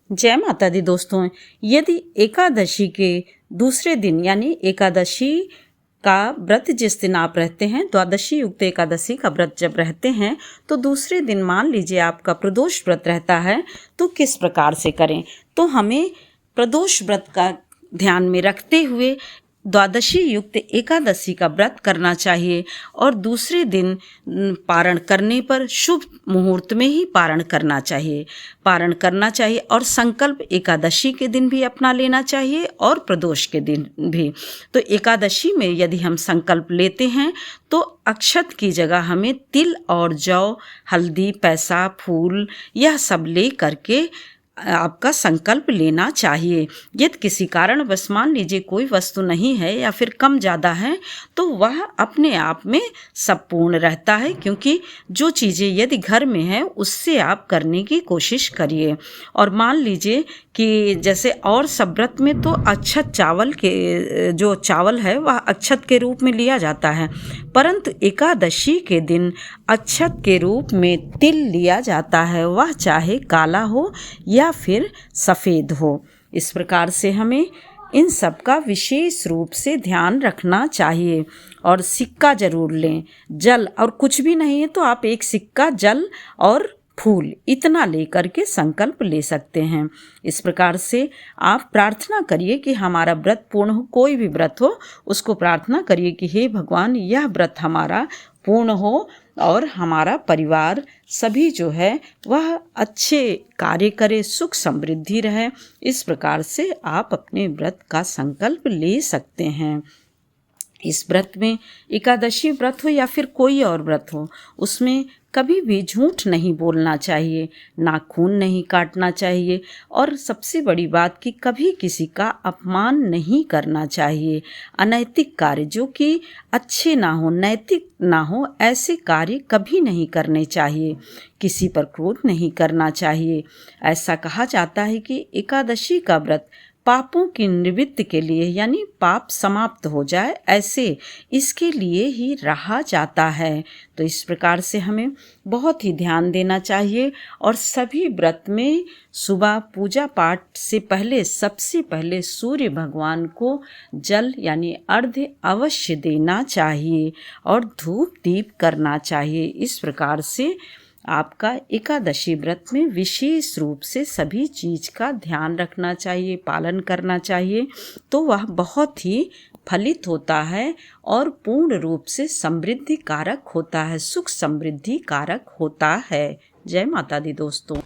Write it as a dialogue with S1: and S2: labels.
S1: जय माता दी दोस्तों। यदि एकादशी के दूसरे दिन यानी एकादशी का व्रत जिस दिन आप रहते हैं, द्वादशी युक्त एकादशी का व्रत जब रहते हैं, तो दूसरे दिन मान लीजिए आपका प्रदोष व्रत रहता है, तो किस प्रकार से करें। तो हमें प्रदोष व्रत का ध्यान में रखते हुए द्वादशी युक्त एकादशी का व्रत करना चाहिए और दूसरे दिन पारण करने पर शुभ मुहूर्त में ही पारण करना चाहिए और संकल्प एकादशी के दिन भी अपना लेना चाहिए और प्रदोष के दिन भी। तो एकादशी में यदि हम संकल्प लेते हैं तो अक्षत की जगह हमें तिल और जौ, हल्दी, पैसा, फूल यह सब ले करके आपका संकल्प लेना चाहिए। यदि किसी कारणवश मान लीजिए कोई वस्तु नहीं है या फिर कम ज़्यादा है, तो वह अपने आप में सब पूर्ण रहता है, क्योंकि जो चीज़ें यदि घर में है उससे आप करने की कोशिश करिए। और मान लीजिए कि जैसे और सब व्रत में तो अक्षत चावल के जो चावल है वह अक्षत के रूप में लिया जाता है, परंतु एकादशी के दिन अक्षत के रूप में तिल लिया जाता है, वह चाहे काला हो या फिर सफ़ेद हो। इस प्रकार से हमें इन सब का विशेष रूप से ध्यान रखना चाहिए। और सिक्का जरूर लें, जल और कुछ भी नहीं है तो आप एक सिक्का, जल और फूल इतना लेकर के संकल्प ले सकते हैं। इस प्रकार से आप प्रार्थना करिए कि हमारा व्रत पूर्ण हो। कोई भी व्रत हो उसको प्रार्थना करिए कि हे भगवान, यह व्रत हमारा पूर्ण हो और हमारा परिवार सभी जो है वह अच्छे कार्य करे, सुख समृद्धि रहे। इस प्रकार से आप अपने व्रत का संकल्प ले सकते हैं। इस व्रत में एकादशी व्रत हो या फिर कोई और व्रत हो, उसमें कभी भी झूठ नहीं बोलना चाहिए, नाखून नहीं काटना चाहिए और सबसे बड़ी बात कि कभी किसी का अपमान नहीं करना चाहिए। अनैतिक कार्य जो कि अच्छे ना हो, नैतिक ना हो, ऐसे कार्य कभी नहीं करने चाहिए। किसी पर क्रोध नहीं करना चाहिए। ऐसा कहा जाता है कि एकादशी का व्रत पापों की निवृत्ति के लिए यानी पाप समाप्त हो जाए, ऐसे इसके लिए ही रहा जाता है। तो इस प्रकार से हमें बहुत ही ध्यान देना चाहिए और सभी व्रत में सुबह पूजा पाठ से पहले सबसे पहले सूर्य भगवान को जल यानी अर्घ्य अवश्य देना चाहिए और धूप दीप करना चाहिए। इस प्रकार से आपका एकादशी व्रत में विशेष रूप से सभी चीज़ का ध्यान रखना चाहिए, पालन करना चाहिए, तो वह बहुत ही फलित होता है और पूर्ण रूप से समृद्धि कारक होता है, सुख समृद्धि कारक होता है। जय माता दी दोस्तों।